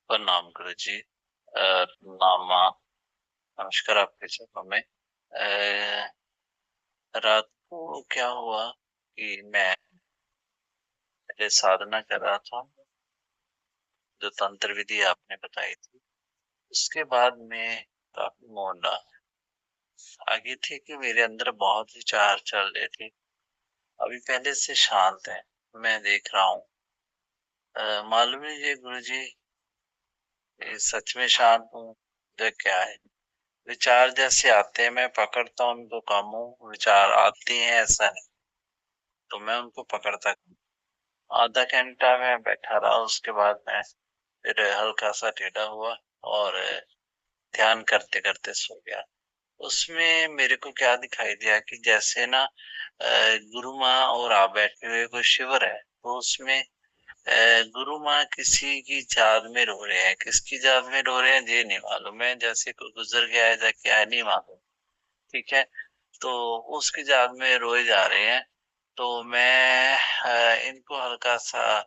प्रणाम गुरु जी। नामा नमस्कार आपके चरणों में। रात को क्या हुआ कि मैं पहले साधना कर रहा था, जो तंत्र विधि आपने बताई थी, उसके बाद में काफी मौन रहा। आगे थे कि मेरे अंदर बहुत विचार चल रहे थे, अभी पहले से शांत है, मैं देख रहा हूँ। मालूम लीजिए गुरु जी, ये सच में शांत हूँ या क्या है। विचार जैसे आते हैं मैं पकड़ता हूँ उनको, कम हूँ, विचार आते हैं ऐसा नहीं, तो मैं उनको पकड़ता। आधा घंटा मैं बैठा रहा, उसके बाद मैं फिर हल्का सा टेढ़ा हुआ और ध्यान करते करते सो गया। उसमें मेरे को क्या दिखाई दिया कि जैसे ना गुरु माँ और आप बैठे हुए कोई शिविर है, तो उसमें गुरु माँ किसी की याद में रो रहे हैं। किसकी याद में रो रहे हैं ये नहीं मालूम है, जैसे कोई गुजर गया है या क्या है नहीं मालूम। ठीक है, तो उसकी याद में रोए जा रहे हैं। तो मैं इनको हल्का सा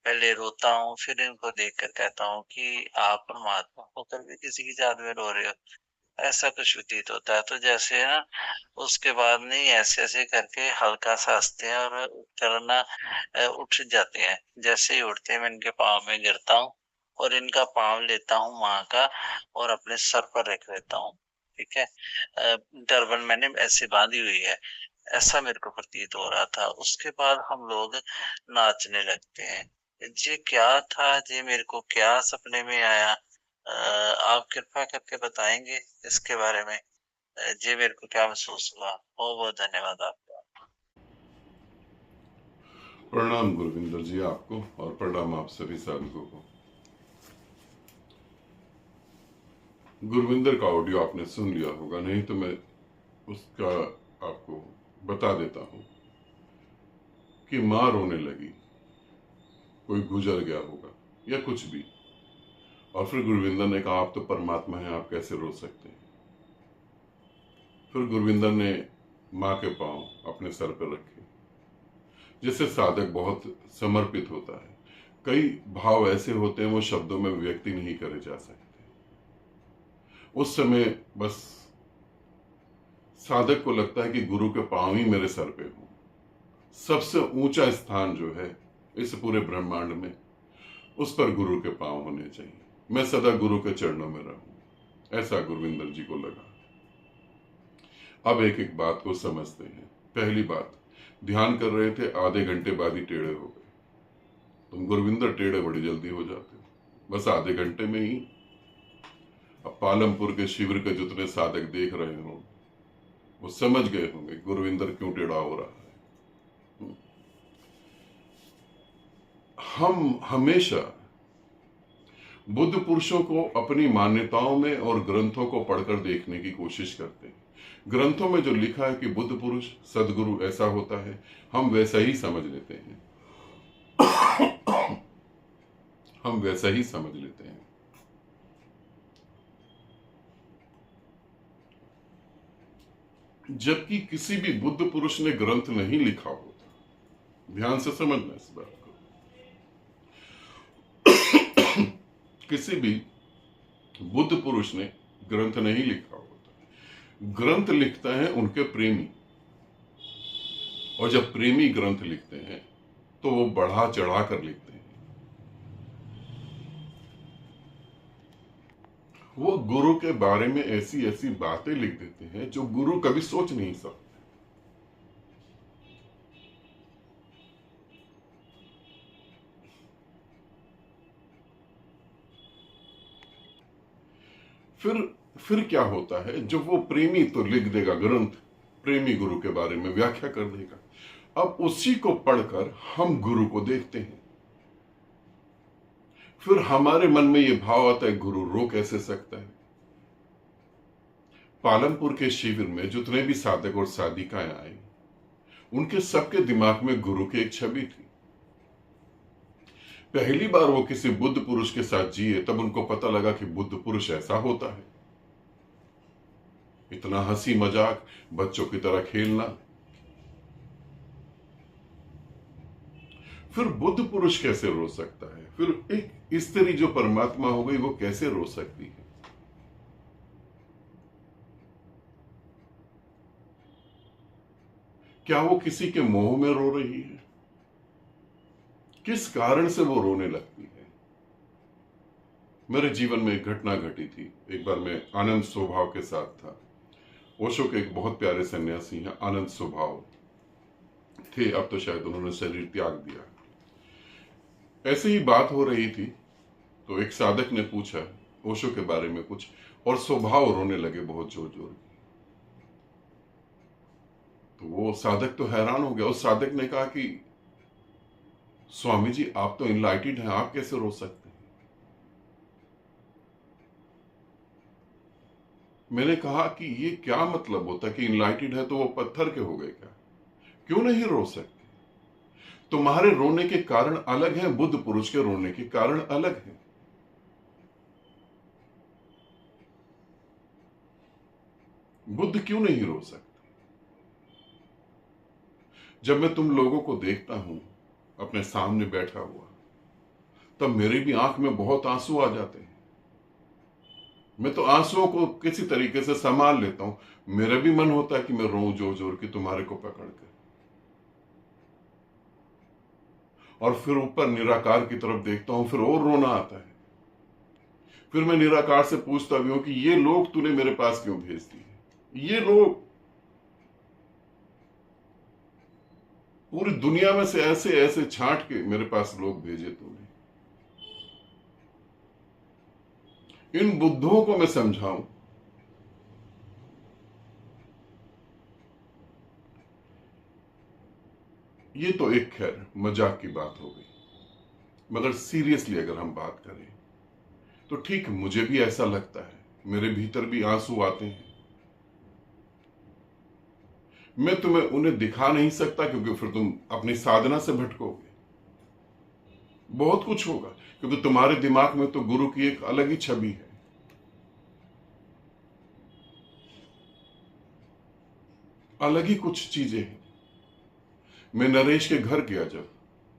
पहले रोता हूँ, फिर इनको देखकर कहता हूँ कि आप परमात्मा होकर भी किसी की याद में रो रहे हो, ऐसा कुछ व्यतीत होता है। तो जैसे ना उसके बाद नहीं, ऐसे ऐसे करके हल्का सा हंसते हैं और चलना उठ जाते हैं। जैसे ही उठते हैं मैं इनके पाँव में गिरता हूँ और इनका पाँव लेता हूँ माँ का और अपने सर पर रख देता हूँ। ठीक है, टर्बन मैंने ऐसे बांधी हुई है, ऐसा मेरे को प्रतीत हो रहा था। उसके बाद हम लोग नाचने लगते हैं। ये क्या था, ये मेरे को क्या सपने में आया, आप कृपा करके बताएंगे इसके बारे में। जी मेरे को क्या महसूस हुआ। बहुत बहुत धन्यवाद आपका। प्रणाम गुरविंदर जी आपको, और प्रणाम आप सभी साधकों को। गुरविंदर का ऑडियो आपने सुन लिया होगा, नहीं तो मैं उसका आपको बता देता हूं कि मां रोने लगी, कोई गुजर गया होगा या कुछ भी, और फिर गुरविंदर ने कहा आप तो परमात्मा हैं, आप कैसे रो सकते हैं। फिर गुरविंदर ने मां के पांव अपने सर पर रखे, जिससे साधक बहुत समर्पित होता है। कई भाव ऐसे होते हैं वो शब्दों में व्यक्त नहीं करे जा सकते। उस समय बस साधक को लगता है कि गुरु के पांव ही मेरे सर पे हो। सबसे ऊंचा स्थान जो है इस पूरे ब्रह्मांड में, उस पर गुरु के पांव होने चाहिए। मैं सदा गुरु के चरणों में रहूं, ऐसा गुरविंदर जी को लगा। अब एक एक बात को समझते हैं। पहली बात, ध्यान कर रहे थे, आधे घंटे बाद ही टेढ़े हो गए। तुम गुरविंदर टेढ़े बड़ी जल्दी हो जाते हो, बस आधे घंटे में ही। अब पालमपुर के शिविर के जितने साधक देख रहे हो वो समझ गए होंगे गुरविंदर क्यों टेढ़ा हो रहा है। हम हमेशा बुद्ध पुरुषों को अपनी मान्यताओं में और ग्रंथों को पढ़कर देखने की कोशिश करते हैं। ग्रंथों में जो लिखा है कि बुद्ध पुरुष सदगुरु ऐसा होता है, हम वैसा ही समझ लेते हैं। हम वैसा ही समझ लेते हैं। जबकि किसी भी बुद्ध पुरुष ने ग्रंथ नहीं लिखा होता। ध्यान से समझना इस बात को। किसी भी बुद्ध पुरुष ने ग्रंथ नहीं लिखा होता। ग्रंथ लिखते हैं उनके प्रेमी, और जब प्रेमी ग्रंथ लिखते हैं तो वो बढ़ा चढ़ा कर लिखते हैं। वो गुरु के बारे में ऐसी ऐसी बातें लिख देते हैं जो गुरु कभी सोच नहीं सकते। फिर क्या होता है, जो वो प्रेमी तो लिख देगा ग्रंथ, प्रेमी गुरु के बारे में व्याख्या कर देगा। अब उसी को पढ़कर हम गुरु को देखते हैं। फिर हमारे मन में यह भाव आता है गुरु रो कैसे सकता है। पालमपुर के शिविर में जितने भी साधक और साधिकाएं आए, उनके सबके दिमाग में गुरु की एक छवि थी। पहली बार वो किसी बुद्ध पुरुष के साथ जिए तब उनको पता लगा कि बुद्ध पुरुष ऐसा होता है। इतना हंसी मजाक, बच्चों की तरह खेलना। फिर बुद्ध पुरुष कैसे रो सकता है। फिर एक स्त्री जो परमात्मा हो गई वो कैसे रो सकती है? क्या वो किसी के मोह में रो रही है? किस कारण से वो रोने लगती है? मेरे जीवन में एक घटना घटी थी। एक बार मैं आनंद स्वभाव के साथ था। ओशो के एक बहुत प्यारे सन्यासी हैं, आनंद स्वभाव थे, अब तो शायद उन्होंने शरीर त्याग दिया। ऐसे ही बात हो रही थी तो एक साधक ने पूछा ओशो के बारे में कुछ, और स्वभाव रोने लगे बहुत जोर जोर के। तो वो साधक तो हैरान हो गया। उस साधक ने कहा कि स्वामी जी, आप तो इनलाइटेड हैं, आप कैसे रो सकते हैं? मैंने कहा कि ये क्या मतलब होता कि इनलाइटेड है तो वो पत्थर के हो गए क्या? क्यों नहीं रो सकते? तुम्हारे रोने के कारण अलग हैं, बुद्ध पुरुष के रोने के कारण अलग हैं। बुद्ध क्यों नहीं रो सकते? जब मैं तुम लोगों को देखता हूं अपने सामने बैठा हुआ, तब मेरी भी आंख में बहुत आंसू आ जाते हैं। मैं तो आंसुओं को किसी तरीके से संभाल लेता हूं। मेरा भी मन होता है कि मैं रोऊं जोर जोर के तुम्हारे को पकड़ कर, और फिर ऊपर निराकार की तरफ देखता हूं, फिर और रोना आता है। फिर मैं निराकार से पूछता भी हूं कि ये लोग तूने मेरे पास क्यों भेज दिए? ये लोग पूरी दुनिया में से ऐसे ऐसे छांट के मेरे पास लोग भेजे तूने। इन बुद्धों को मैं समझाऊं। ये तो एक खैर मजाक की बात हो गई, मगर सीरियसली अगर हम बात करें तो ठीक मुझे भी ऐसा लगता है, मेरे भीतर भी आंसू आते हैं। मैं तुम्हें उन्हें दिखा नहीं सकता क्योंकि फिर तुम अपनी साधना से भटकोगे। बहुत कुछ होगा क्योंकि तुम्हारे दिमाग में तो गुरु की एक अलग ही छवि है। अलग ही कुछ चीजें हैं। मैं नरेश के घर गया, जब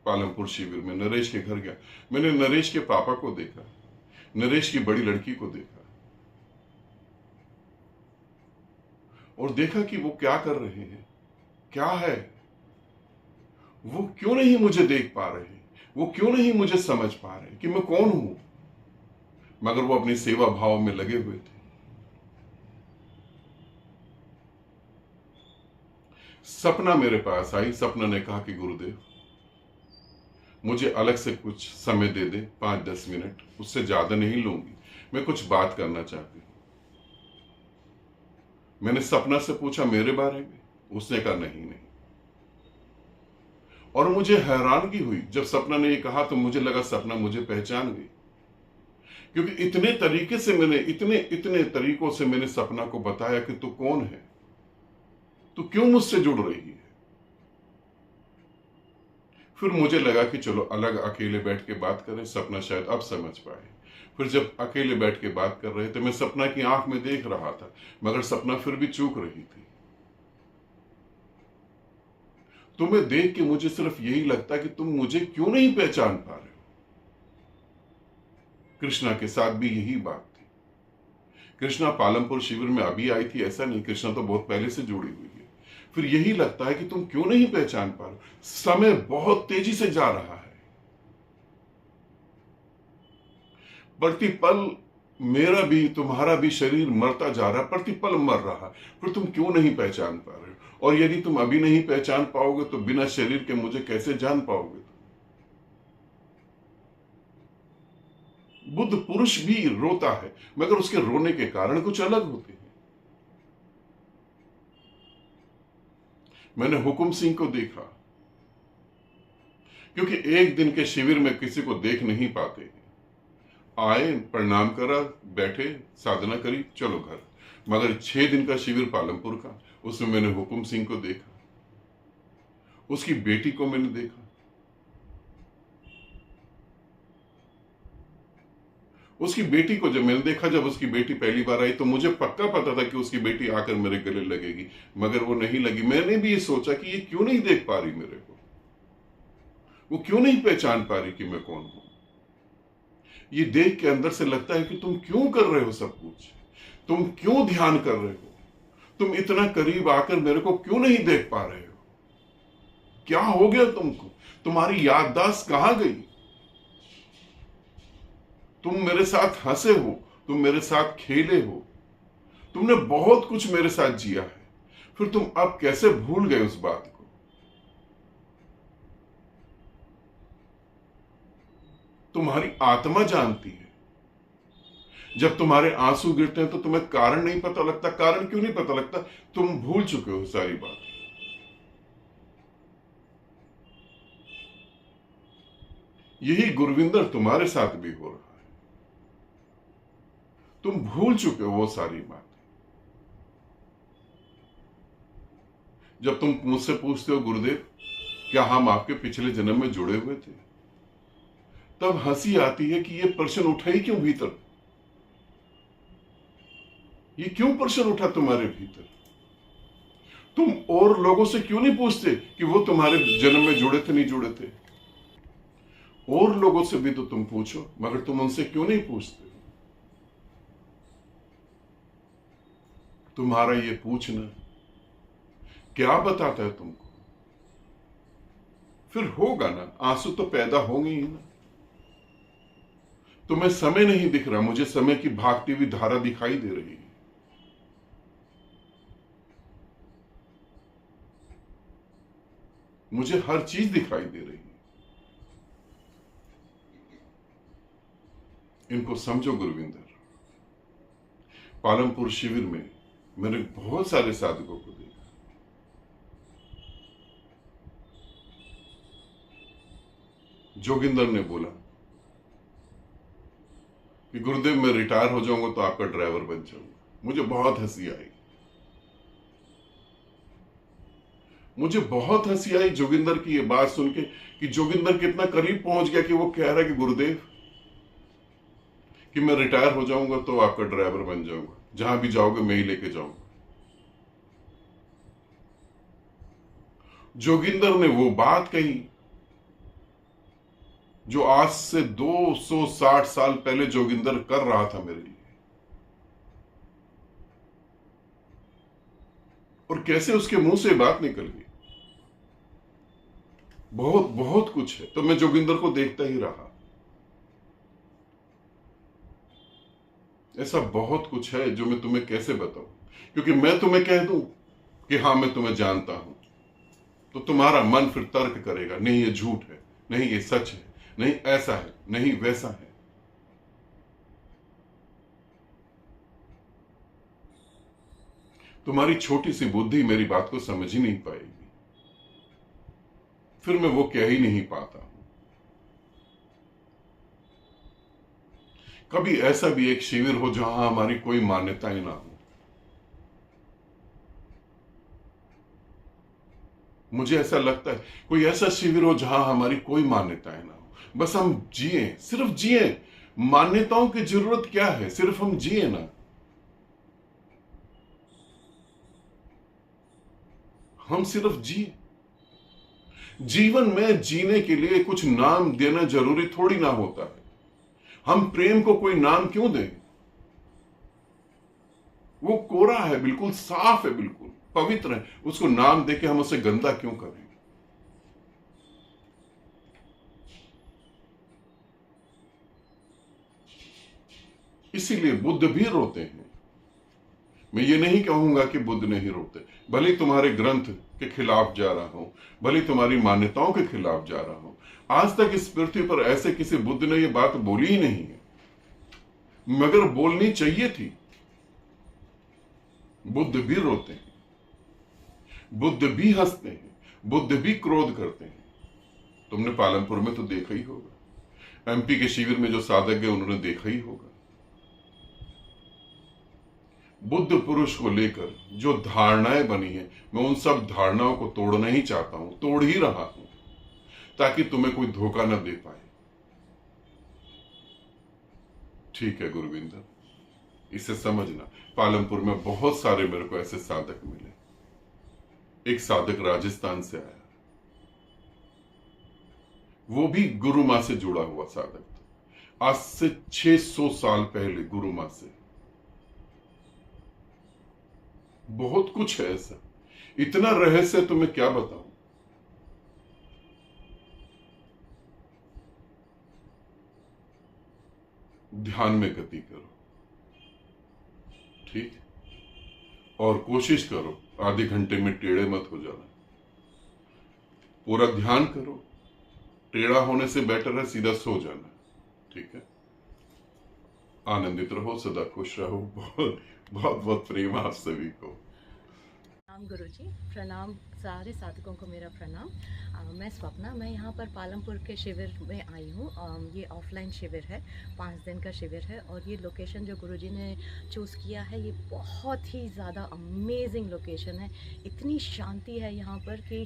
पालमपुर शिविर में नरेश के घर गया, मैंने नरेश के पापा को देखा, नरेश की बड़ी लड़की को देखा, और देखा कि वो क्या कर रहे हैं, क्या है। वो क्यों नहीं मुझे देख पा रहे, वो क्यों नहीं मुझे समझ पा रहे कि मैं कौन हूं, मगर वो अपनी सेवा भाव में लगे हुए थे। सपना मेरे पास आई। सपना ने कहा कि गुरुदेव, मुझे अलग से कुछ समय दे दे, 5-10 मिनट, उससे ज्यादा नहीं लूंगी, मैं कुछ बात करना चाहती हूं। मैंने सपना से पूछा मेरे बारे में, उसने कहा नहीं नहीं। और मुझे हैरानगी हुई जब सपना ने ये कहा, तो मुझे लगा सपना मुझे पहचान गई, क्योंकि इतने तरीके से मैंने इतने इतने तरीकों से मैंने सपना को बताया कि तू कौन है, तू क्यों मुझसे जुड़ रही है। फिर मुझे लगा कि चलो अलग अकेले बैठ के बात करें, सपना शायद अब समझ पाए। फिर जब अकेले बैठ के बात कर रहे थे, मैं सपना की आंख में देख रहा था, मगर सपना फिर भी चूक रही थी। तुम्हें देख के मुझे सिर्फ यही लगता कि तुम मुझे क्यों नहीं पहचान पा रहे हो। कृष्णा के साथ भी यही बात थी। कृष्णा पालमपुर शिविर में अभी आई थी ऐसा नहीं, कृष्णा तो बहुत पहले से जुड़ी हुई है। फिर यही लगता है कि तुम क्यों नहीं पहचान पा रहे हो। समय बहुत तेजी से जा रहा है, प्रतिपल मेरा भी तुम्हारा भी शरीर मरता जा रहा है, प्रतिपल मर रहा है। फिर तुम क्यों नहीं पहचान पा रहे हो, और यदि तुम अभी नहीं पहचान पाओगे तो बिना शरीर के मुझे कैसे जान पाओगे। बुद्ध पुरुष भी रोता है, मगर उसके रोने के कारण कुछ अलग होते हैं। मैंने हुकुम सिंह को देखा, क्योंकि एक दिन के शिविर में किसी को देख नहीं पाते। आए, प्रणाम करा, बैठे, साधना करी, चलो घर। मगर 6 दिन का शिविर पालमपुर का, उसमें मैंने हुकुम सिंह को देखा, उसकी बेटी को मैंने देखा। उसकी बेटी को जब मैंने देखा, जब उसकी बेटी पहली बार आई, तो मुझे पक्का पता था कि उसकी बेटी आकर मेरे गले लगेगी, मगर वो नहीं लगी। मैंने भी ये सोचा कि ये क्यों नहीं देख पा रही मेरे को, वो क्यों नहीं पहचान पा रही कि मैं कौन हूं। ये देख के अंदर से लगता है कि तुम क्यों कर रहे हो सब कुछ, तुम क्यों ध्यान कर रहे हो, तुम इतना करीब आकर मेरे को क्यों नहीं देख पा रहे हो, क्या हो गया तुमको, तुम्हारी याददाश्त कहां गई, तुम मेरे साथ हंसे हो, तुम मेरे साथ खेले हो, तुमने बहुत कुछ मेरे साथ जिया है, फिर तुम अब कैसे भूल गए उस बात को। तुम्हारी आत्मा जानती है, जब तुम्हारे आंसू गिरते हैं तो तुम्हें कारण नहीं पता लगता। कारण क्यों नहीं पता लगता? तुम भूल चुके हो सारी बात। यही गुरविंदर तुम्हारे साथ भी हो रहा है, तुम भूल चुके हो वो सारी बात। जब तुम मुझसे पूछते हो गुरुदेव क्या हम आपके पिछले जन्म में जुड़े हुए थे, तब हंसी आती है कि ये प्रश्न उठा ही क्यों भीतर, ये क्यों प्रश्न उठा तुम्हारे भीतर। तुम और लोगों से क्यों नहीं पूछते कि वो तुम्हारे जन्म में जुड़े थे नहीं जुड़े थे। और लोगों से भी तो तुम पूछो, मगर तुम उनसे क्यों नहीं पूछते। तुम्हारा ये पूछना क्या बताता है तुमको? फिर होगा ना, आंसू तो पैदा होंगे ही ना। तुम्हें समय नहीं दिख रहा, मुझे समय की भागती हुई धारा दिखाई दे रही है। मुझे हर चीज दिखाई दे रही है। इनको समझो गुरविंदर। पालमपुर शिविर में मैंने बहुत सारे साधकों को देखा। जोगिंदर ने बोला कि गुरुदेव मैं रिटायर हो जाऊंगा तो आपका ड्राइवर बन जाऊंगा। मुझे बहुत हंसी आई, मुझे बहुत हंसी आई जोगिंदर की ये बात सुन के कि जोगिंदर कितना करीब पहुंच गया कि वो कह रहा है कि गुरुदेव कि मैं रिटायर हो जाऊंगा तो आपका ड्राइवर बन जाऊंगा, जहां भी जाओगे मैं ही लेके जाऊंगा। जोगिंदर ने वो बात कही जो आज से 260 साल पहले जोगिंदर कर रहा था मेरे लिए। और कैसे उसके मुंह से बात निकल गई। बहुत बहुत कुछ है। तो मैं जोगिंदर को देखता ही रहा। ऐसा बहुत कुछ है जो मैं तुम्हें कैसे बताऊं, क्योंकि मैं तुम्हें कह दूं कि हां मैं तुम्हें जानता हूं तो तुम्हारा मन फिर तर्क करेगा, नहीं ये झूठ है, नहीं ये सच है, नहीं ऐसा है, नहीं वैसा है। तुम्हारी छोटी सी बुद्धि मेरी बात को समझ ही नहीं पाएगी, फिर मैं वो कह ही नहीं पाता हूं। कभी ऐसा भी एक शिविर हो जहां हमारी कोई मान्यताएं ना हो। मुझे ऐसा लगता है कोई ऐसा शिविर हो जहां हमारी कोई मान्यताएं ना हो, बस हम जिए, सिर्फ जिए। मान्यताओं की जरूरत क्या है, सिर्फ हम जिए ना। हम सिर्फ जिए। जीवन में जीने के लिए कुछ नाम देना जरूरी थोड़ी ना होता है। हम प्रेम को कोई नाम क्यों दें? वो कोरा है, बिल्कुल साफ है, बिल्कुल पवित्र है, उसको नाम देके हम उसे गंदा क्यों करें? इसीलिए बुद्ध भी रोते हैं। मैं ये नहीं कहूंगा कि बुद्ध नहीं रोते, भले तुम्हारे ग्रंथ के खिलाफ जा रहा हूं, भले तुम्हारी मान्यताओं के खिलाफ जा रहा हूं। आज तक इस पृथ्वी पर ऐसे किसी बुद्ध ने ये बात बोली ही नहीं है, मगर बोलनी चाहिए थी। बुद्ध भी रोते हैं, बुद्ध भी हंसते हैं, बुद्ध भी क्रोध करते हैं। तुमने पालमपुर में तो देखा ही होगा, एमपी के शिविर में जो साधक गए उन्होंने देखा ही होगा। बुद्ध पुरुष को लेकर जो धारणाएं बनी है, मैं उन सब धारणाओं को तोड़ना ही चाहता हूं, तोड़ ही रहा हूं, ताकि तुम्हें कोई धोखा न दे पाए। ठीक है गुरविंदर, इसे समझना। पालमपुर में बहुत सारे मेरे को ऐसे साधक मिले। एक साधक राजस्थान से आया, वो भी गुरु मां से जुड़ा हुआ साधक था। आज से 600 साल पहले गुरु मां से। बहुत कुछ है ऐसा, इतना रहस्य तो मैं क्या बताऊं। ध्यान में गति करो, ठीक, और कोशिश करो आधे घंटे में टेढ़े मत हो जाना। पूरा ध्यान करो, टेढ़ा होने से बेटर है सीधा सो जाना, ठीक है। आनंदित रहो, सदा खुश रहो। बहुत बहुत बहुत प्रेम आप सभी को। प्रणाम गुरुजी, प्रणाम सारे साधकों को मेरा प्रणाम। मैं स्वप्ना, मैं यहाँ पर पालमपुर के शिविर में आई हूँ। ये ऑफलाइन शिविर है, 5 दिन का शिविर है और ये लोकेशन जो गुरुजी ने चूज़ किया है ये बहुत ही ज़्यादा अमेजिंग लोकेशन है। इतनी शांति है यहाँ पर कि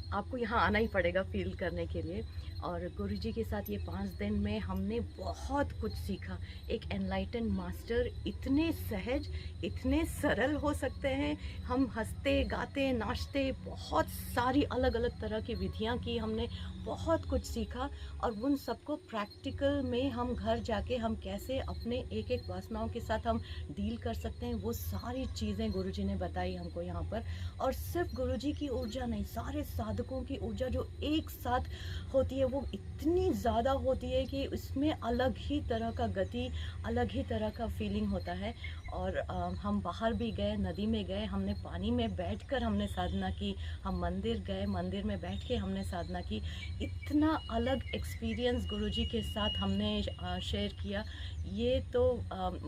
आपको यहाँ आना ही पड़ेगा फील करने के लिए। और गुरुजी के साथ ये 5 दिन में हमने बहुत कुछ सीखा। एक एनलाइटन मास्टर इतने सहज, इतने सरल हो सकते हैं। हम हंसते गाते नाचते, बहुत सारी अलग अलग तरह की विधियाँ की हमने, बहुत कुछ सीखा। और उन सबको प्रैक्टिकल में हम घर जाके हम कैसे अपने एक एक वासनाओं के साथ हम डील कर सकते हैं, वो सारी चीज़ें गुरुजी ने बताई हमको यहाँ पर। और सिर्फ गुरुजी की ऊर्जा नहीं, सारे साधकों की ऊर्जा जो एक साथ होती है वो इतनी ज़्यादा होती है कि इसमें अलग ही तरह का गति, अलग ही तरह का फीलिंग होता है। और हम बाहर भी गए, नदी में गए, हमने पानी में बैठकर हमने साधना की, हम मंदिर गए, मंदिर में बैठ के हमने साधना की। इतना अलग एक्सपीरियंस गुरुजी के साथ हमने शेयर किया, ये तो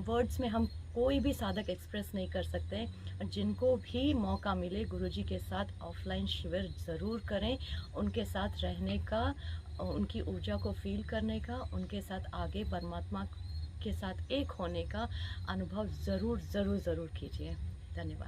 वर्ड्स में हम कोई भी साधक एक्सप्रेस नहीं कर सकते। जिनको भी मौका मिले गुरुजी के साथ ऑफलाइन शिविर ज़रूर करें, उनके साथ रहने का, उनकी ऊर्जा को फील करने का, उनके साथ आगे परमात्मा के साथ एक होने का अनुभव ज़रूर कीजिए। धन्यवाद।